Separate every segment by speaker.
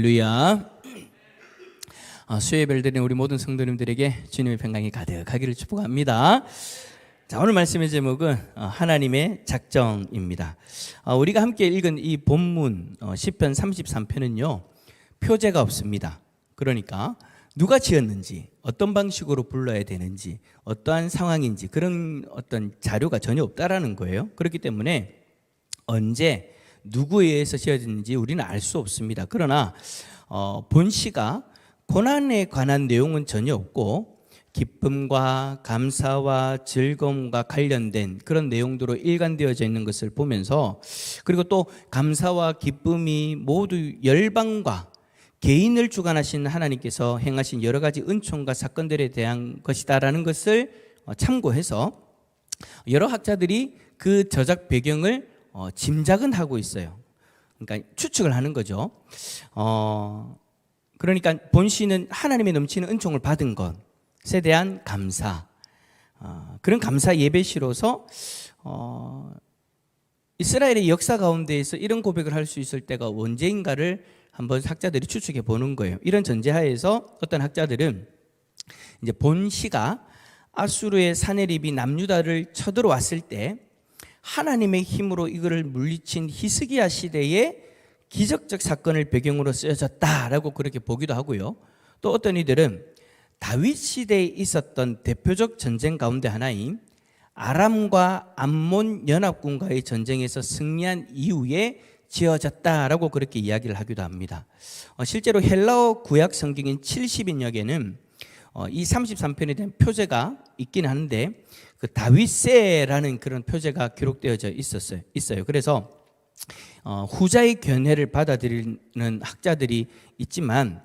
Speaker 1: 할렐루야. 수요예배를 드리는 우리 모든 성도님들에게 주님의 평강이 가득하기를 축복합니다. 자, 오늘 말씀의 제목은 하나님의 작정입니다. 우리가 함께 읽은 이 본문 시편 33편은요 표제가 없습니다. 그러니까 누가 지었는지, 어떤 방식으로 불러야 되는지, 어떠한 상황인지 그런 어떤 자료가 전혀 없다라는 거예요. 그렇기 때문에 언제 누구에 의해서 지어졌는지 우리는 알 수 없습니다. 그러나 본시가 고난에 관한 내용은 전혀 없고 기쁨과 감사와 즐거움과 관련된 그런 내용들로 일관되어져 있는 것을 보면서, 그리고 또 감사와 기쁨이 모두 열방과 개인을 주관하신 하나님께서 행하신 여러 가지 은총과 사건들에 대한 것이다라는 것을 참고해서 여러 학자들이 그 저작 배경을 짐작은 하고 있어요. 그러니까 추측을 하는 거죠. 그러니까 본시는 하나님의 넘치는 은총을 받은 것에 대한 감사, 그런 감사 예배시로서 이스라엘의 역사 가운데에서 이런 고백을 할 수 있을 때가 언제인가를 한번 학자들이 추측해 보는 거예요. 이런 전제하에서 어떤 학자들은 이제 본시가 아수르의 사네립이 남유다를 쳐들어왔을 때 하나님의 힘으로 이거를 물리친 히스기야 시대의 기적적 사건을 배경으로 쓰여졌다라고 그렇게 보기도 하고요. 또 어떤 이들은 다윗 시대에 있었던 대표적 전쟁 가운데 하나인 아람과 암몬 연합군과의 전쟁에서 승리한 이후에 지어졌다라고 그렇게 이야기를 하기도 합니다. 실제로 헬라어 구약 성경인 70인역에는 이 33편에 대한 표제가 있긴 한데 그 다윗세라는 그런 표제가 기록되어져 있어요. 그래서 후자의 견해를 받아들이는 학자들이 있지만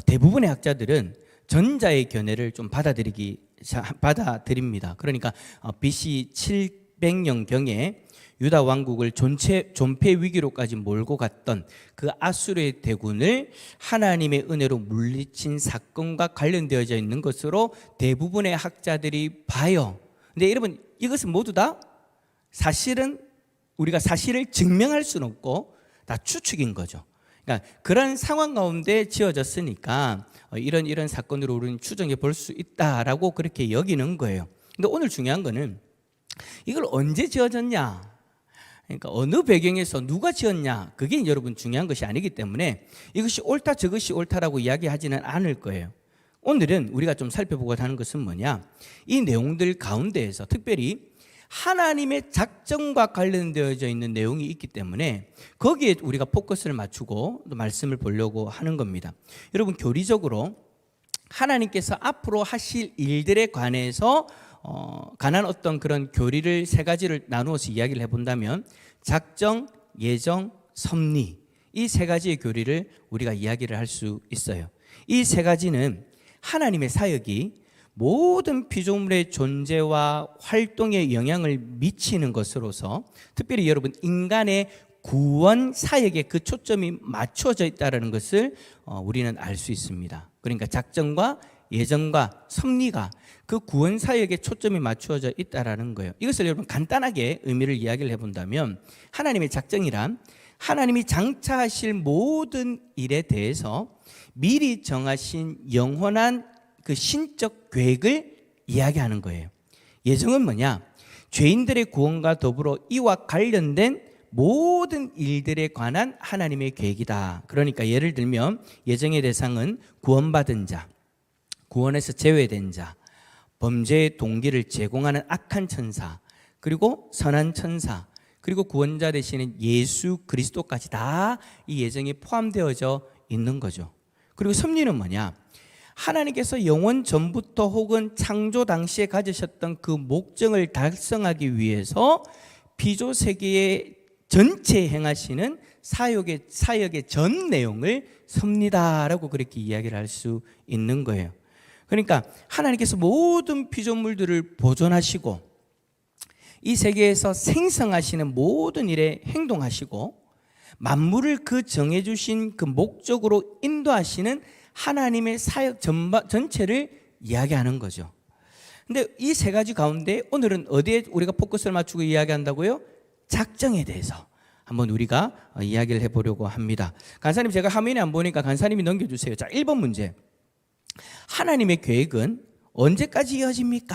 Speaker 1: 대부분의 학자들은 전자의 견해를 좀 받아들입니다. 그러니까 BC 700년경에 유다 왕국을 존폐 위기로까지 몰고 갔던 그 아수르의 대군을 하나님의 은혜로 물리친 사건과 관련되어져 있는 것으로 대부분의 학자들이 봐요. 근데 여러분, 이것은 모두 다 사실은 우리가 사실을 증명할 수는 없고 다 추측인 거죠. 그러니까 그런 상황 가운데 지어졌으니까 이런 사건으로 우리는 추정해 볼 수 있다라고 그렇게 여기는 거예요. 근데 오늘 중요한 거는 이걸 언제 지어졌냐, 그러니까 어느 배경에서 누가 지었냐, 그게 여러분 중요한 것이 아니기 때문에 이것이 옳다 저것이 옳다라고 이야기하지는 않을 거예요. 오늘은 우리가 좀 살펴보고자 하는 것은 뭐냐, 이 내용들 가운데에서 특별히 하나님의 작정과 관련되어져 있는 내용이 있기 때문에 거기에 우리가 포커스를 맞추고 또 말씀을 보려고 하는 겁니다. 여러분, 교리적으로 하나님께서 앞으로 하실 일들에 관해서 관한 어떤 그런 교리를 세 가지를 나누어서 이야기를 해본다면 작정, 예정, 섭리, 이 세 가지의 교리를 우리가 이야기를 할 수 있어요. 이 세 가지는 하나님의 사역이 모든 피조물의 존재와 활동에 영향을 미치는 것으로서 특별히 여러분 인간의 구원 사역에 그 초점이 맞춰져 있다는 것을 우리는 알 수 있습니다. 그러니까 작정과 예정과 섭리가 그 구원 사역에 초점이 맞추어져 있다는 거예요. 이것을 여러분 간단하게 의미를 이야기를 해본다면 하나님의 작정이란 하나님이 장차하실 모든 일에 대해서 미리 정하신 영원한 그 신적 계획을 이야기하는 거예요. 예정은 뭐냐? 죄인들의 구원과 더불어 이와 관련된 모든 일들에 관한 하나님의 계획이다. 그러니까 예를 들면 예정의 대상은 구원받은 자, 구원에서 제외된 자, 범죄의 동기를 제공하는 악한 천사, 그리고 선한 천사, 그리고 구원자 되시는 예수 그리스도까지 다 이 예정에 포함되어져 있는 거죠. 그리고 섭리는 뭐냐? 하나님께서 영원 전부터 혹은 창조 당시에 가지셨던 그 목적을 달성하기 위해서 피조 세계의 전체에 행하시는 사역의 전 내용을 섭리다라고 그렇게 이야기를 할 수 있는 거예요. 그러니까 하나님께서 모든 피조물들을 보존하시고 이 세계에서 생성하시는 모든 일에 행동하시고 만물을 그 정해주신 그 목적으로 인도하시는 하나님의 사역 전체를 이야기하는 거죠. 근데 이 세 가지 가운데 오늘은 어디에 우리가 포커스를 맞추고 이야기한다고요? 작정에 대해서 한번 우리가 이야기를 해보려고 합니다. 간사님, 제가 화면에 안 보니까 간사님이 넘겨주세요. 자, 1번 문제. 하나님의 계획은 언제까지 이어집니까?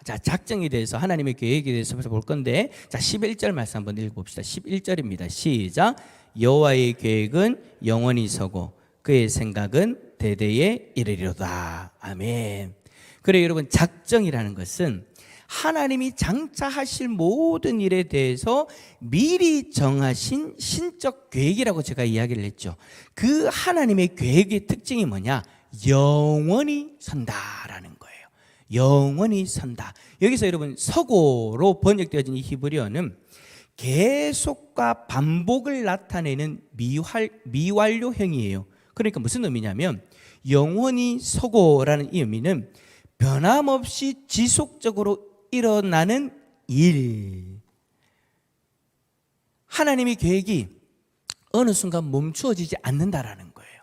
Speaker 1: 자, 작정에 대해서, 하나님의 계획에 대해서 볼 건데, 자, 11절 말씀 한번 읽어봅시다. 11절입니다. 시작. 여호와의 계획은 영원히 서고 그의 생각은 대대에 이르리로다. 아멘. 그래, 여러분, 작정이라는 것은 하나님이 장차하실 모든 일에 대해서 미리 정하신 신적 계획이라고 제가 이야기를 했죠. 그 하나님의 계획의 특징이 뭐냐? 영원히 선다라는 거예요. 영원히 선다. 여기서 여러분, 서고로 번역되어진 이 히브리어는 계속과 반복을 나타내는 미완료형이에요. 그러니까 무슨 의미냐면, 영원히 서고라는 이 의미는 변함없이 지속적으로 일어나는 일. 하나님의 계획이 어느 순간 멈추어지지 않는다라는 거예요.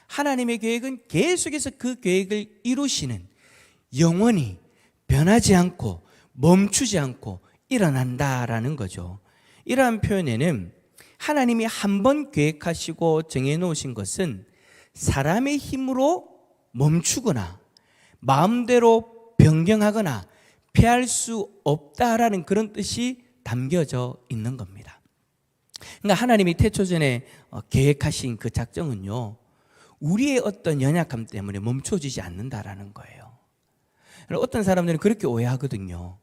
Speaker 1: 하나님의 계획은 계속해서 그 계획을 이루시는, 영원히 변하지 않고 멈추지 않고 일어난다라는 거죠. 이러한 표현에는 하나님이 한 번 계획하시고 정해놓으신 것은 사람의 힘으로 멈추거나 마음대로 변경하거나 피할 수 없다라는 그런 뜻이 담겨져 있는 겁니다. 그러니까 하나님이 태초전에 계획하신 그 작정은요, 우리의 어떤 연약함 때문에 멈춰지지 않는다라는 거예요. 어떤 사람들은 그렇게 오해하거든요.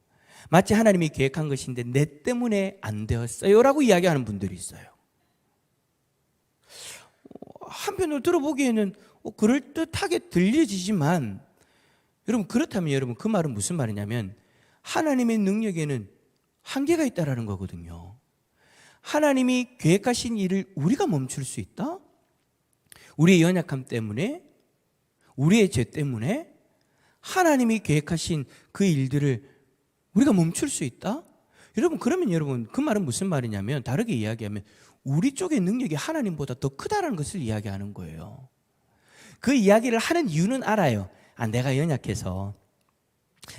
Speaker 1: 마치 하나님이 계획한 것인데 내 때문에 안 되었어요 라고 이야기하는 분들이 있어요. 한편으로 들어보기에는 그럴듯하게 들려지지만, 여러분, 그렇다면 여러분, 그 말은 무슨 말이냐면 하나님의 능력에는 한계가 있다라는 거거든요. 하나님이 계획하신 일을 우리가 멈출 수 있다? 우리의 연약함 때문에, 우리의 죄 때문에 하나님이 계획하신 그 일들을 우리가 멈출 수 있다? 여러분, 그러면 여러분, 그 말은 무슨 말이냐면, 다르게 이야기하면 우리 쪽의 능력이 하나님보다 더 크다라는 것을 이야기하는 거예요. 그 이야기를 하는 이유는 알아요. 내가 연약해서,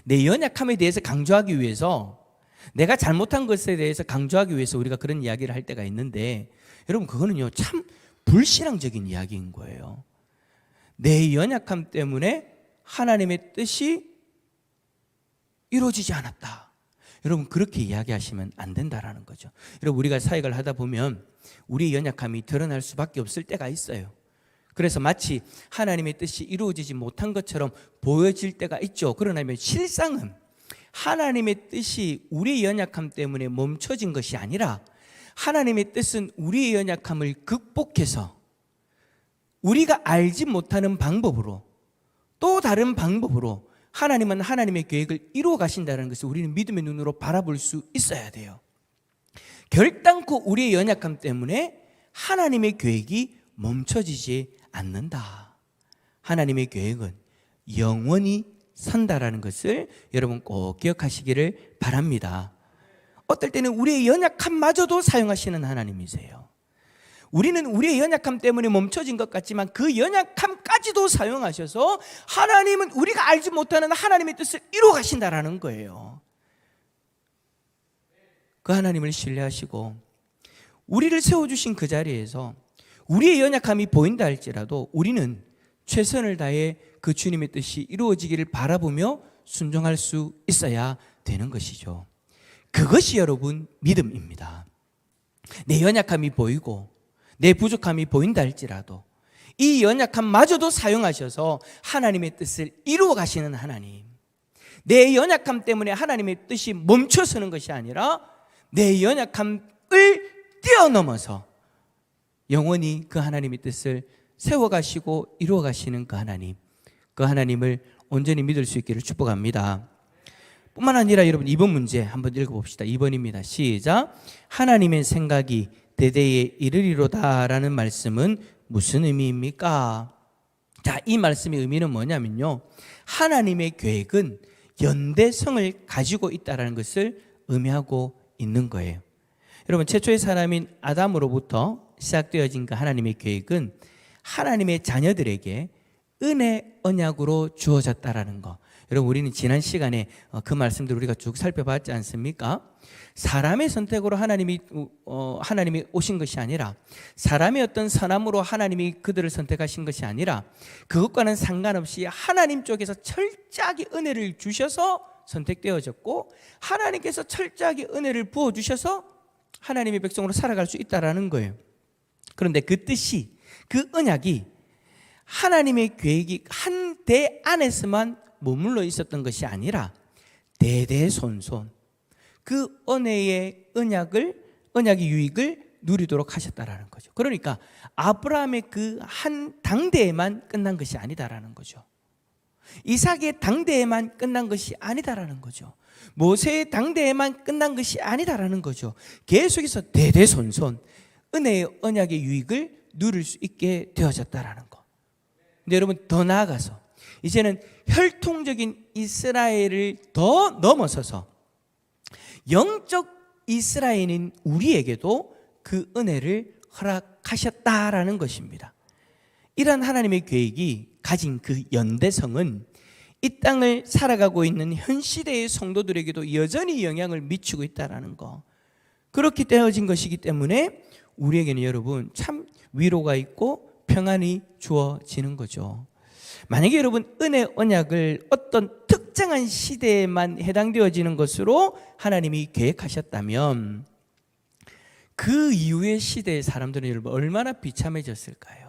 Speaker 1: 내 연약함에 대해서 강조하기 위해서, 내가 잘못한 것에 대해서 강조하기 위해서 우리가 그런 이야기를 할 때가 있는데, 여러분, 그거는요 참 불신앙적인 이야기인 거예요. 내 연약함 때문에 하나님의 뜻이 이루어지지 않았다. 여러분, 그렇게 이야기하시면 안 된다라는 거죠. 여러분, 우리가 사역을 하다 보면 우리의 연약함이 드러날 수밖에 없을 때가 있어요. 그래서 마치 하나님의 뜻이 이루어지지 못한 것처럼 보여질 때가 있죠. 그러나 실상은 하나님의 뜻이 우리의 연약함 때문에 멈춰진 것이 아니라, 하나님의 뜻은 우리의 연약함을 극복해서 우리가 알지 못하는 방법으로, 또 다른 방법으로 하나님은 하나님의 계획을 이루어 가신다는 것을 우리는 믿음의 눈으로 바라볼 수 있어야 돼요. 결단코 우리의 연약함 때문에 하나님의 계획이 멈춰지지 않는다. 하나님의 계획은 영원히 선다라는 것을 여러분 꼭 기억하시기를 바랍니다. 어떨 때는 우리의 연약함마저도 사용하시는 하나님이세요. 우리는 우리의 연약함 때문에 멈춰진 것 같지만 그 연약함까지도 사용하셔서 하나님은 우리가 알지 못하는 하나님의 뜻을 이루어 가신다라는 거예요. 그 하나님을 신뢰하시고 우리를 세워주신 그 자리에서 우리의 연약함이 보인다 할지라도 우리는 최선을 다해 그 주님의 뜻이 이루어지기를 바라보며 순종할 수 있어야 되는 것이죠. 그것이 여러분 믿음입니다. 내 연약함이 보이고 내 부족함이 보인다 할지라도 이 연약함마저도 사용하셔서 하나님의 뜻을 이루어 가시는 하나님, 내 연약함 때문에 하나님의 뜻이 멈춰서는 것이 아니라 내 연약함을 뛰어넘어서 영원히 그 하나님의 뜻을 세워가시고 이루어가시는 그 하나님, 그 하나님을 온전히 믿을 수 있기를 축복합니다. 뿐만 아니라 여러분, 2번 문제 한번 읽어봅시다. 2번입니다. 시작. 하나님의 생각이 대대에 이르리로다 라는 말씀은 무슨 의미입니까? 자, 이 말씀의 의미는 뭐냐면요, 하나님의 계획은 연대성을 가지고 있다는 것을 의미하고 있는 거예요. 여러분, 최초의 사람인 아담으로부터 시작되어진 그 하나님의 계획은 하나님의 자녀들에게 은혜 언약으로 주어졌다라는 거, 여러분, 우리는 지난 시간에 그 말씀들 우리가 쭉 살펴봤지 않습니까? 사람의 선택으로 하나님이 오신 것이 아니라, 사람의 어떤 선함으로 하나님이 그들을 선택하신 것이 아니라, 그것과는 상관없이 하나님 쪽에서 철저하게 은혜를 주셔서 선택되어졌고, 하나님께서 철저하게 은혜를 부어주셔서 하나님의 백성으로 살아갈 수 있다는 거예요. 그런데 그 뜻이, 그 언약이 하나님의 계획이 한 대 안에서만 머물러 있었던 것이 아니라 대대손손 그 은혜의 언약의 유익을 누리도록 하셨다라는 거죠. 그러니까 아브라함의 그 한 당대에만 끝난 것이 아니다라는 거죠. 이삭의 당대에만 끝난 것이 아니다라는 거죠. 모세의 당대에만 끝난 것이 아니다라는 거죠. 계속해서 대대손손 은혜의 언약의 유익을 누릴 수 있게 되어졌다라는 거. 근데 여러분, 더 나아가서 이제는 혈통적인 이스라엘을 더 넘어서서 영적 이스라엘인 우리에게도 그 은혜를 허락하셨다라는 것입니다. 이런 하나님의 계획이 가진 그 연대성은 이 땅을 살아가고 있는 현 시대의 성도들에게도 여전히 영향을 미치고 있다는 거. 그렇게 되어진 것이기 때문에 우리에게는 여러분 참 위로가 있고 평안이 주어지는 거죠. 만약에 여러분 은혜 언약을 어떤 특정한 시대에만 해당되어지는 것으로 하나님이 계획하셨다면 그 이후의 시대의 사람들은 여러분 얼마나 비참해졌을까요?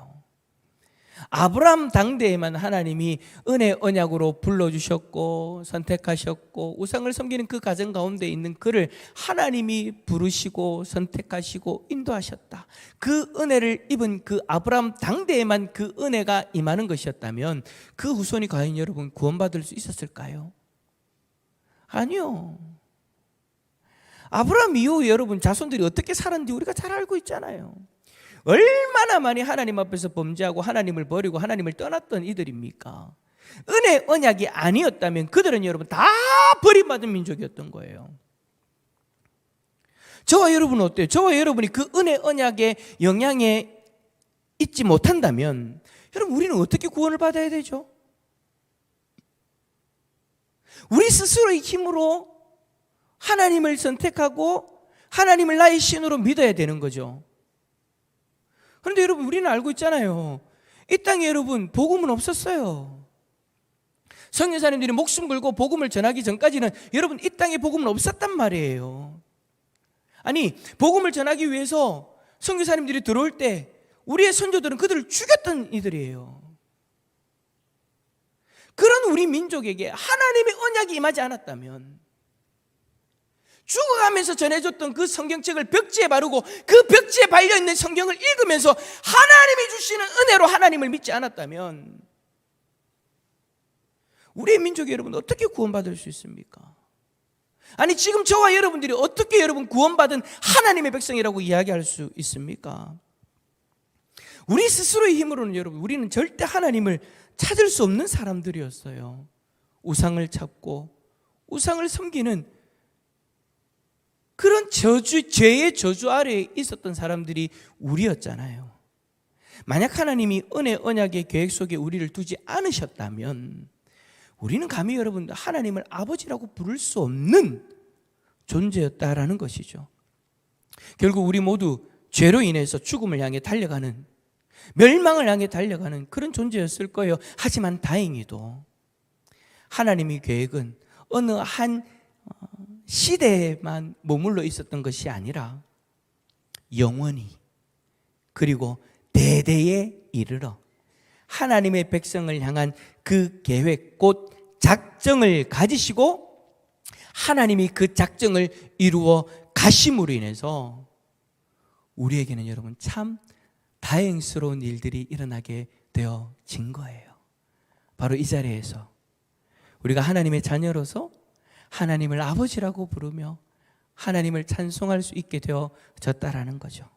Speaker 1: 아브라함 당대에만 하나님이 은혜 언약으로 불러주셨고 선택하셨고 우상을 섬기는 그 가정 가운데 있는 그를 하나님이 부르시고 선택하시고 인도하셨다. 그 은혜를 입은 그 아브라함 당대에만 그 은혜가 임하는 것이었다면 그 후손이 과연 여러분 구원받을 수 있었을까요? 아니요. 아브라함 이후 여러분 자손들이 어떻게 살았는지 우리가 잘 알고 있잖아요. 얼마나 많이 하나님 앞에서 범죄하고 하나님을 버리고 하나님을 떠났던 이들입니까? 은혜 언약이 아니었다면 그들은 여러분 다 버림받은 민족이었던 거예요. 저와 여러분은 어때요? 저와 여러분이 그 은혜 언약의 영향에 있지 못한다면 여러분 우리는 어떻게 구원을 받아야 되죠? 우리 스스로의 힘으로 하나님을 선택하고 하나님을 나의 신으로 믿어야 되는 거죠. 그런데 여러분 우리는 알고 있잖아요. 이 땅에 여러분 복음은 없었어요. 선교사님들이 목숨 걸고 복음을 전하기 전까지는 여러분 이 땅에 복음은 없었단 말이에요. 아니 복음을 전하기 위해서 선교사님들이 들어올 때 우리의 선조들은 그들을 죽였던 이들이에요. 그런 우리 민족에게 하나님의 언약이 임하지 않았다면 죽어가면서 전해줬던 그 성경책을 벽지에 바르고 그 벽지에 발려있는 성경을 읽으면서 하나님이 주시는 은혜로 하나님을 믿지 않았다면 우리의 민족이 여러분 어떻게 구원받을 수 있습니까? 아니 지금 저와 여러분들이 어떻게 여러분 구원받은 하나님의 백성이라고 이야기할 수 있습니까? 우리 스스로의 힘으로는 여러분 우리는 절대 하나님을 찾을 수 없는 사람들이었어요. 우상을 찾고 우상을 섬기는 그런 죄의 저주 아래에 있었던 사람들이 우리였잖아요. 만약 하나님이 은혜 언약의 계획 속에 우리를 두지 않으셨다면 우리는 감히 여러분 하나님을 아버지라고 부를 수 없는 존재였다라는 것이죠. 결국 우리 모두 죄로 인해서 죽음을 향해 달려가는, 멸망을 향해 달려가는 그런 존재였을 거예요. 하지만 다행히도 하나님의 계획은 어느 한 시대에만 머물러 있었던 것이 아니라 영원히 그리고 대대에 이르러 하나님의 백성을 향한 그 계획 곧 작정을 가지시고 하나님이 그 작정을 이루어 가심으로 인해서 우리에게는 여러분 참 다행스러운 일들이 일어나게 되어진 거예요. 바로 이 자리에서 우리가 하나님의 자녀로서 하나님을 아버지라고 부르며 하나님을 찬송할 수 있게 되어졌다라는 거죠.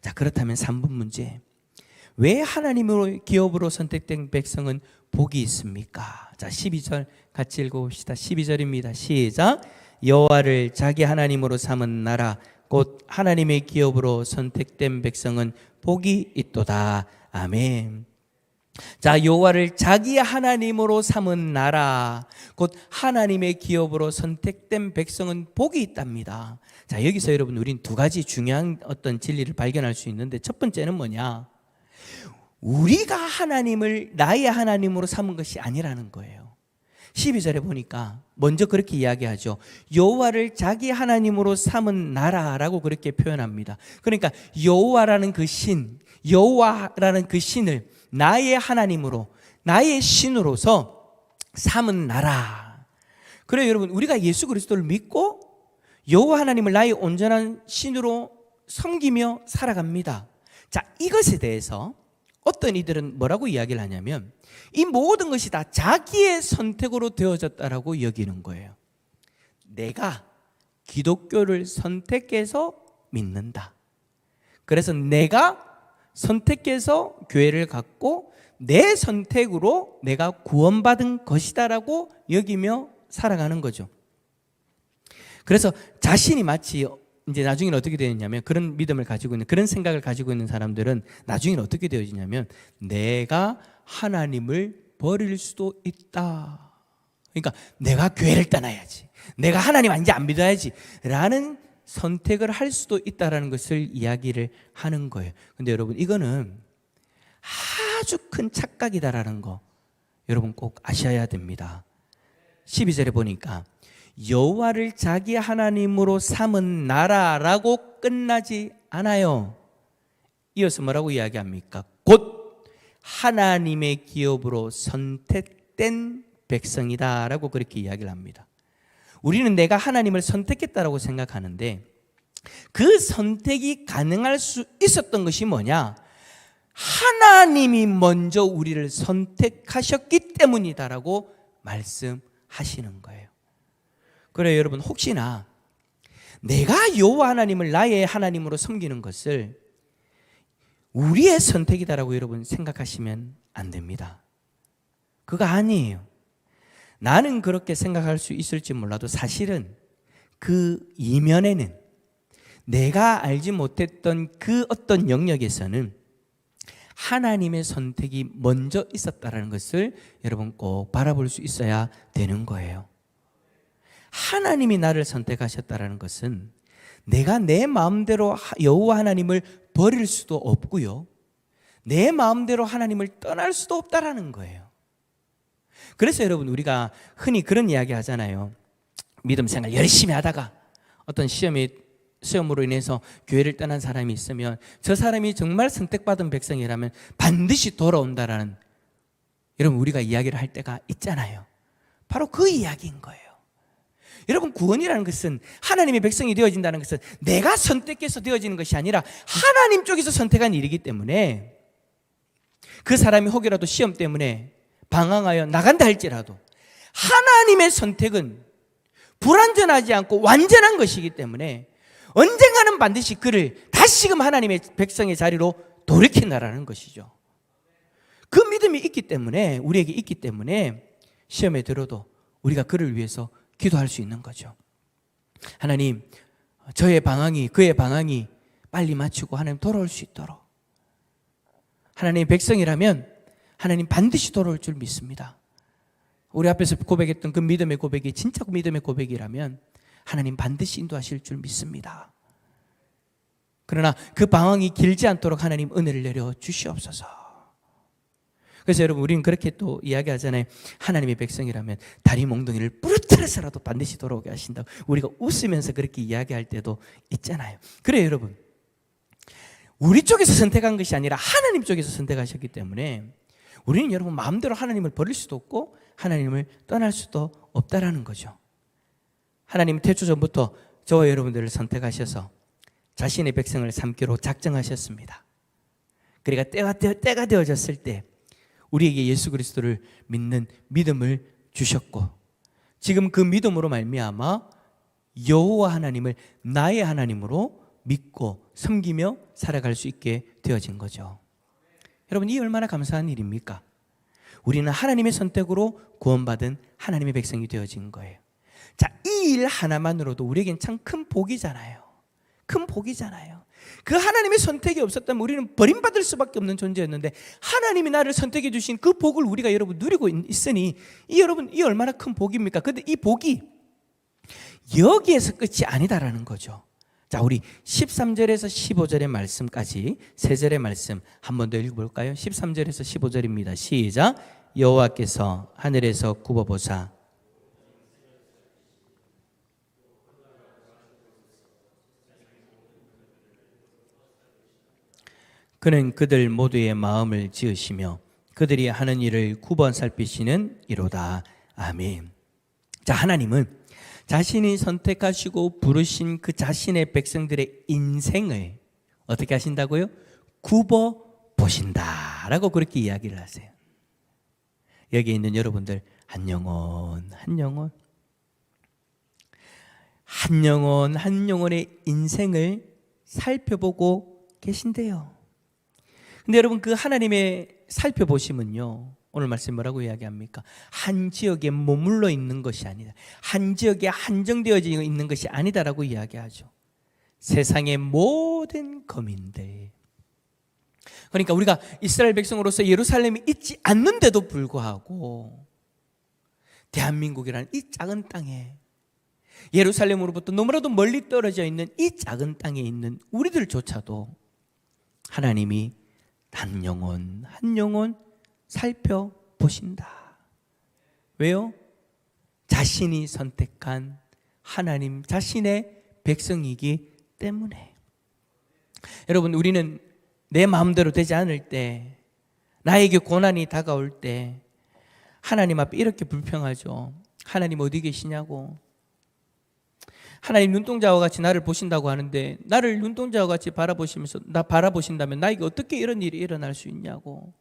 Speaker 1: 자, 그렇다면 3번 문제. 왜 하나님으로 기업으로 선택된 백성은 복이 있습니까? 자, 12절 같이 읽어봅시다. 12절입니다. 시작. 여호와를 자기 하나님으로 삼은 나라 곧 하나님의 기업으로 선택된 백성은 복이 있도다. 아멘. 자, 여호와를 자기 하나님으로 삼은 나라, 곧 하나님의 기업으로 선택된 백성은 복이 있답니다. 자, 여기서 여러분 우린 두 가지 중요한 어떤 진리를 발견할 수 있는데, 첫 번째는 뭐냐? 우리가 하나님을 나의 하나님으로 삼은 것이 아니라는 거예요. 12절에 보니까 먼저 그렇게 이야기하죠. 여호와를 자기 하나님으로 삼은 나라라고 그렇게 표현합니다. 그러니까 여호와라는 그 신, 여호와라는 그 신을 나의 하나님으로, 나의 신으로서 삼은 나라. 그래요, 여러분, 우리가 예수 그리스도를 믿고 여호와 하나님을 나의 온전한 신으로 섬기며 살아갑니다. 자, 이것에 대해서 어떤 이들은 뭐라고 이야기를 하냐면, 이 모든 것이 다 자기의 선택으로 되어졌다라고 여기는 거예요. 내가 기독교를 선택해서 믿는다. 그래서 내가 선택해서 교회를 갖고 내 선택으로 내가 구원받은 것이다라고 여기며 살아가는 거죠. 그래서 자신이 마치 이제 나중에는 어떻게 되었냐면, 그런 믿음을 가지고 있는, 그런 생각을 가지고 있는 사람들은 나중에는 어떻게 되어지냐면, 내가 하나님을 버릴 수도 있다. 그러니까 내가 교회를 떠나야지, 내가 하나님 이제 안 믿어야지 라는 선택을 할 수도 있다는 것을 이야기를 하는 거예요. 근데 여러분, 이거는 아주 큰 착각이다라는 거 여러분 꼭 아셔야 됩니다. 12절에 보니까 여호와를 자기 하나님으로 삼은 나라라고 끝나지 않아요. 이어서 뭐라고 이야기합니까? 곧 하나님의 기업으로 선택된 백성이다라고 그렇게 이야기를 합니다. 우리는 내가 하나님을 선택했다라고 생각하는데, 그 선택이 가능할 수 있었던 것이 뭐냐? 하나님이 먼저 우리를 선택하셨기 때문이다라고 말씀하시는 거예요. 그래요, 여러분, 혹시나 내가 여호와 하나님을 나의 하나님으로 섬기는 것을 우리의 선택이다라고 여러분 생각하시면 안 됩니다. 그거 아니에요. 나는 그렇게 생각할 수 있을지 몰라도 사실은 그 이면에는, 내가 알지 못했던 그 어떤 영역에서는 하나님의 선택이 먼저 있었다는 것을 여러분 꼭 바라볼 수 있어야 되는 거예요. 하나님이 나를 선택하셨다는 것은 내가 내 마음대로 여호와 하나님을 버릴 수도 없고요, 내 마음대로 하나님을 떠날 수도 없다라는 거예요. 그래서 여러분, 우리가 흔히 그런 이야기 하잖아요. 믿음 생활 열심히 하다가 어떤 시험으로 인해서 교회를 떠난 사람이 있으면 저 사람이 정말 선택받은 백성이라면 반드시 돌아온다라는, 여러분, 우리가 이야기를 할 때가 있잖아요. 바로 그 이야기인 거예요. 여러분, 구원이라는 것은, 하나님의 백성이 되어진다는 것은 내가 선택해서 되어지는 것이 아니라 하나님 쪽에서 선택한 일이기 때문에, 그 사람이 혹여라도 시험 때문에 방황하여 나간다 할지라도 하나님의 선택은 불완전하지 않고 완전한 것이기 때문에 언젠가는 반드시 그를 다시금 하나님의 백성의 자리로 돌이킨다라는 것이죠. 그 믿음이 있기 때문에, 우리에게 있기 때문에 시험에 들어도 우리가 그를 위해서 기도할 수 있는 거죠. 하나님, 저의 방황이, 그의 방황이 빨리 마치고 하나님 돌아올 수 있도록, 하나님의 백성이라면 하나님 반드시 돌아올 줄 믿습니다. 우리 앞에서 고백했던 그 믿음의 고백이 진짜 믿음의 고백이라면 하나님 반드시 인도하실 줄 믿습니다. 그러나 그 방황이 길지 않도록 하나님 은혜를 내려 주시옵소서. 그래서 여러분, 우리는 그렇게 또 이야기하잖아요. 하나님의 백성이라면 다리 몽둥이를 부러뜨려서라도 반드시 돌아오게 하신다고 우리가 웃으면서 그렇게 이야기할 때도 있잖아요. 그래요, 여러분, 우리 쪽에서 선택한 것이 아니라 하나님 쪽에서 선택하셨기 때문에 우리는 여러분 마음대로 하나님을 버릴 수도 없고 하나님을 떠날 수도 없다라는 거죠. 하나님은 태초 전부터 저와 여러분들을 선택하셔서 자신의 백성을 삼기로 작정하셨습니다. 그러니까 때가 되어졌을 때 우리에게 예수 그리스도를 믿는 믿음을 주셨고, 지금 그 믿음으로 말미암아 여호와 하나님을 나의 하나님으로 믿고 섬기며 살아갈 수 있게 되어진 거죠. 여러분, 이 얼마나 감사한 일입니까? 우리는 하나님의 선택으로 구원받은 하나님의 백성이 되어진 거예요. 자, 이 일 하나만으로도 우리에겐 참 큰 복이잖아요. 큰 복이잖아요. 그 하나님의 선택이 없었다면 우리는 버림받을 수밖에 없는 존재였는데 하나님이 나를 선택해 주신 그 복을 우리가 여러분 누리고 있으니 여러분 이 얼마나 큰 복입니까? 근데 이 복이 여기에서 끝이 아니다라는 거죠. 자, 우리 13절에서 15절의 말씀까지 세 절의 말씀 한 번 더 읽어볼까요? 13절에서 15절입니다. 시작. 여호와께서 하늘에서 굽어보사 그는 그들 모두의 마음을 지으시며 그들이 하는 일을 굽어 살피시는 이로다. 아멘. 자, 하나님은 자신이 선택하시고 부르신 그 자신의 백성들의 인생을 어떻게 하신다고요? 굽어 보신다라고 그렇게 이야기를 하세요. 여기 있는 여러분들 한 영혼 한 영혼의 인생을 살펴보고 계신데요. 근데 여러분 그 하나님의 살펴보심은요, 오늘 말씀 뭐라고 이야기합니까? 한 지역에 머물러 있는 것이 아니다. 한 지역에 한정되어져 있는 것이 아니다라고 이야기하죠. 세상의 모든 거민들. 그러니까 우리가 이스라엘 백성으로서 예루살렘에 있지 않는데도 불구하고 대한민국이라는 이 작은 땅에 예루살렘으로부터 너무나도 멀리 떨어져 있는 이 작은 땅에 있는 우리들조차도 하나님이 한 영혼 살펴보신다. 왜요? 자신이 선택한 하나님 자신의 백성이기 때문에. 여러분, 우리는 내 마음대로 되지 않을 때, 나에게 고난이 다가올 때 하나님 앞에 이렇게 불평하죠. 하나님 어디 계시냐고. 하나님 눈동자와 같이 나를 보신다고 하는데 나를 눈동자와 같이 바라보시면서 나 바라보신다면 나에게 어떻게 이런 일이 일어날 수 있냐고.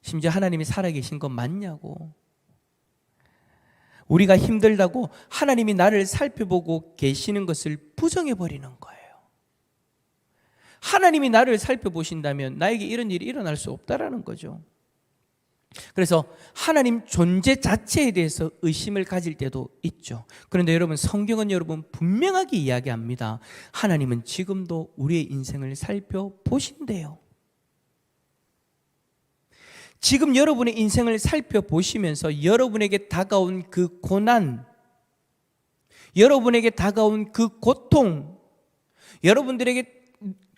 Speaker 1: 심지어 하나님이 살아계신 건 맞냐고. 우리가 힘들다고 하나님이 나를 살펴보고 계시는 것을 부정해버리는 거예요. 하나님이 나를 살펴보신다면 나에게 이런 일이 일어날 수 없다라는 거죠. 그래서 하나님 존재 자체에 대해서 의심을 가질 때도 있죠. 그런데 여러분, 성경은 여러분 분명하게 이야기합니다. 하나님은 지금도 우리의 인생을 살펴보신대요. 지금 여러분의 인생을 살펴보시면서 여러분에게 다가온 그 고난, 여러분에게 다가온 그 고통, 여러분들이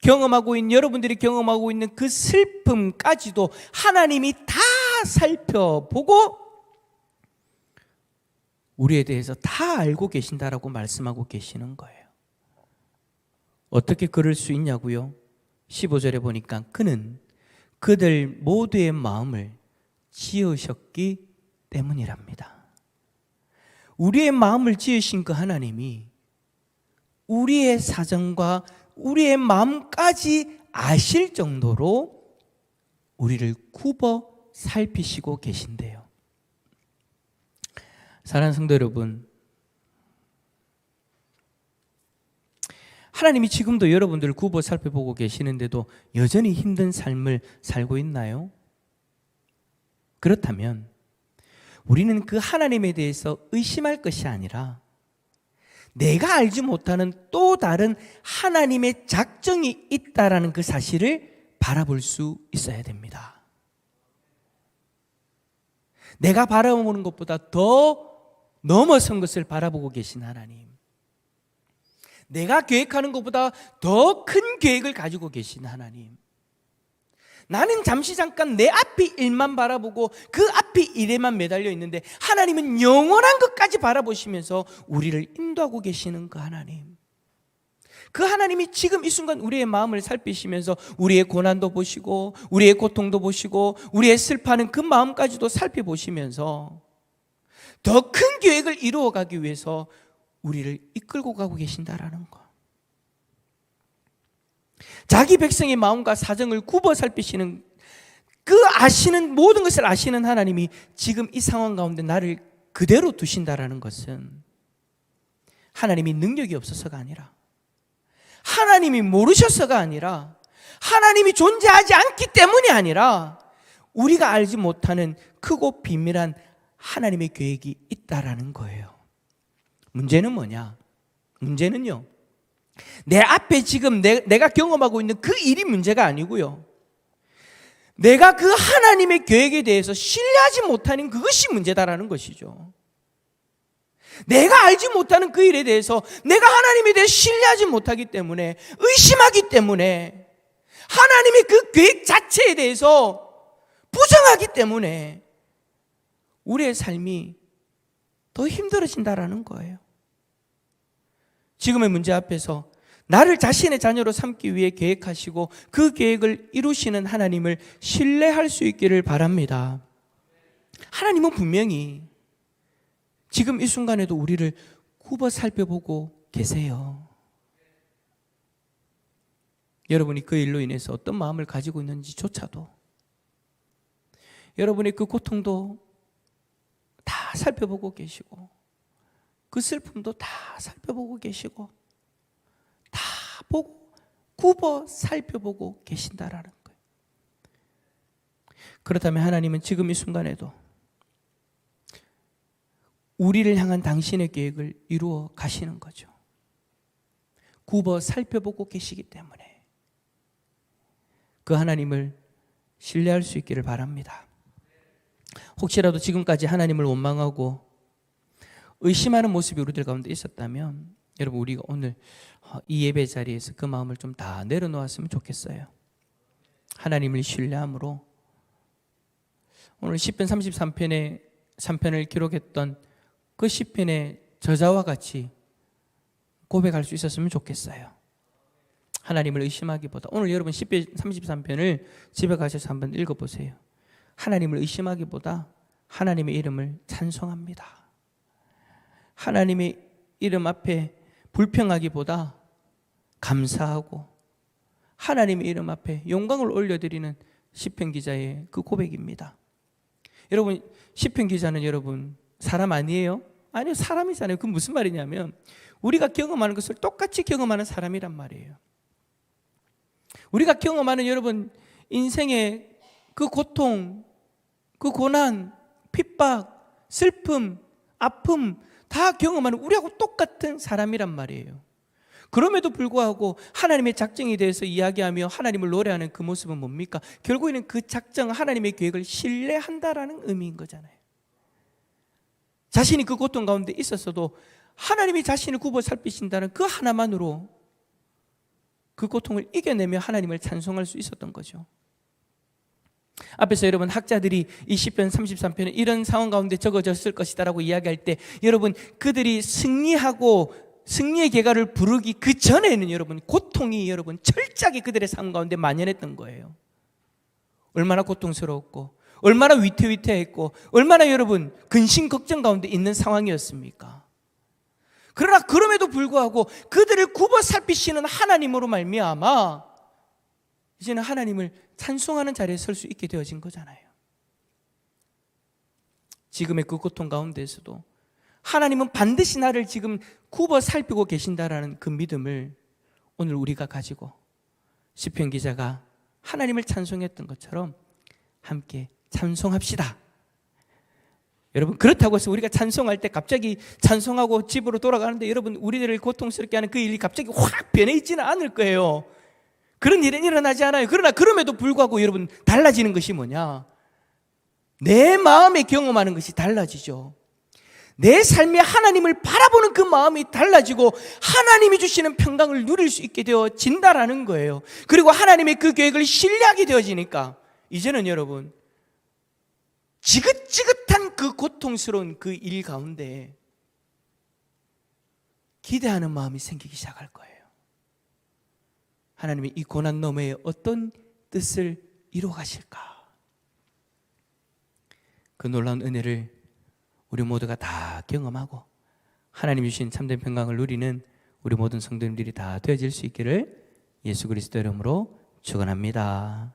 Speaker 1: 경험하고 있는 그 슬픔까지도 하나님이 다 살펴보고 우리에 대해서 다 알고 계신다라고 말씀하고 계시는 거예요. 어떻게 그럴 수 있냐고요? 15절에 보니까 그는 그들 모두의 마음을 지으셨기 때문이랍니다. 우리의 마음을 지으신 그 하나님이 우리의 사정과 우리의 마음까지 아실 정도로 우리를 굽어 살피시고 계신데요. 사랑하는 성도 여러분, 하나님이 지금도 여러분들을 굽어 살펴보고 계시는데도 여전히 힘든 삶을 살고 있나요? 그렇다면 우리는 그 하나님에 대해서 의심할 것이 아니라 내가 알지 못하는 또 다른 하나님의 작정이 있다라는 그 사실을 바라볼 수 있어야 됩니다. 내가 바라보는 것보다 더 넘어선 것을 바라보고 계신 하나님, 내가 계획하는 것보다 더 큰 계획을 가지고 계신 하나님, 나는 잠깐 내 앞의 일만 바라보고 그 앞의 일에만 매달려 있는데 하나님은 영원한 것까지 바라보시면서 우리를 인도하고 계시는 그 하나님, 그 하나님이 지금 이 순간 우리의 마음을 살피시면서 우리의 고난도 보시고 우리의 고통도 보시고 우리의 슬퍼하는 그 마음까지도 살펴보시면서 더 큰 계획을 이루어가기 위해서 우리를 이끌고 가고 계신다라는 거. 자기 백성의 마음과 사정을 굽어 살피시는 그 아시는 모든 것을 아시는 하나님이 지금 이 상황 가운데 나를 그대로 두신다라는 것은 하나님이 능력이 없어서가 아니라, 하나님이 모르셔서가 아니라, 하나님이 존재하지 않기 때문이 아니라 우리가 알지 못하는 크고 비밀한 하나님의 계획이 있다라는 거예요. 문제는 뭐냐? 문제는요, 내 앞에 지금 내가 경험하고 있는 그 일이 문제가 아니고요. 내가 그 하나님의 계획에 대해서 신뢰하지 못하는 그것이 문제다라는 것이죠. 내가 알지 못하는 그 일에 대해서 내가 하나님에 대해 신뢰하지 못하기 때문에, 의심하기 때문에, 하나님의 그 계획 자체에 대해서 부정하기 때문에 우리의 삶이 더 힘들어진다라는 거예요. 지금의 문제 앞에서 나를 자신의 자녀로 삼기 위해 계획하시고 그 계획을 이루시는 하나님을 신뢰할 수 있기를 바랍니다. 하나님은 분명히 지금 이 순간에도 우리를 굽어 살펴보고 계세요. 여러분이 그 일로 인해서 어떤 마음을 가지고 있는지조차도, 여러분의 그 고통도 다 살펴보고 계시고, 그 슬픔도 다 살펴보고 계시고, 다 보고 굽어 살펴보고 계신다라는 거예요. 그렇다면 하나님은 지금 이 순간에도 우리를 향한 당신의 계획을 이루어 가시는 거죠. 굽어 살펴보고 계시기 때문에 그 하나님을 신뢰할 수 있기를 바랍니다. 혹시라도 지금까지 하나님을 원망하고 의심하는 모습이 우리들 가운데 있었다면, 여러분, 우리가 오늘 이 예배 자리에서 그 마음을 좀 다 내려놓았으면 좋겠어요. 하나님을 신뢰함으로 오늘 시편 33편을 기록했던 그 시편의 저자와 같이 고백할 수 있었으면 좋겠어요. 하나님을 의심하기보다, 오늘 여러분 시편 33편을 집에 가셔서 한번 읽어보세요. 하나님을 의심하기보다 하나님의 이름을 찬송합니다. 하나님의 이름 앞에 불평하기보다 감사하고 하나님의 이름 앞에 영광을 올려드리는 시편 기자의 그 고백입니다. 여러분, 시편 기자는 여러분 사람 아니에요? 아니요, 사람이잖아요. 그건 무슨 말이냐면 우리가 경험하는 것을 똑같이 경험하는 사람이란 말이에요. 우리가 경험하는 여러분 인생의 그 고통, 그 고난, 핍박, 슬픔, 아픔 다 경험하는 우리하고 똑같은 사람이란 말이에요. 그럼에도 불구하고 하나님의 작정에 대해서 이야기하며 하나님을 노래하는 그 모습은 뭡니까? 결국에는 그 작정, 하나님의 계획을 신뢰한다라는 의미인 거잖아요. 자신이 그 고통 가운데 있었어도 하나님이 자신을 굽어 살피신다는 그 하나만으로 그 고통을 이겨내며 하나님을 찬송할 수 있었던 거죠. 앞에서 여러분 학자들이 이 시편 33편에 이런 상황 가운데 적어졌을 것이다라고 이야기할 때, 여러분 그들이 승리의 계가를 부르기 그 전에는 여러분 고통이 여러분 철저하게 그들의 삶 가운데 만연했던 거예요. 얼마나 고통스러웠고, 얼마나 위태위태했고, 얼마나 여러분 근심 걱정 가운데 있는 상황이었습니까? 그러나 그럼에도 불구하고 그들을 굽어 살피시는 하나님으로 말미암아 이제는 하나님을 찬송하는 자리에 설 수 있게 되어진 거잖아요. 지금의 그 고통 가운데에서도 하나님은 반드시 나를 지금 굽어 살피고 계신다라는 그 믿음을 오늘 우리가 가지고 시편 기자가 하나님을 찬송했던 것처럼 함께 찬송합시다. 여러분, 그렇다고 해서 우리가 찬송할 때 갑자기 찬송하고 집으로 돌아가는데 여러분 우리들을 고통스럽게 하는 그 일이 갑자기 확 변해 있지는 않을 거예요. 그런 일은 일어나지 않아요. 그러나 그럼에도 불구하고 여러분 달라지는 것이 뭐냐? 내 마음에 경험하는 것이 달라지죠. 내 삶에 하나님을 바라보는 그 마음이 달라지고 하나님이 주시는 평강을 누릴 수 있게 되어진다라는 거예요. 그리고 하나님의 그 계획을 신뢰하게 되어지니까 이제는 여러분 지긋지긋한 그 고통스러운 그 일 가운데 기대하는 마음이 생기기 시작할 거예요. 하나님이 이 고난 너머에 어떤 뜻을 이루어 가실까? 그 놀라운 은혜를 우리 모두가 다 경험하고 하나님이 주신 참된 평강을 누리는 우리 모든 성도님들이 다 되어질 수 있기를 예수 그리스도 이름으로 축원합니다.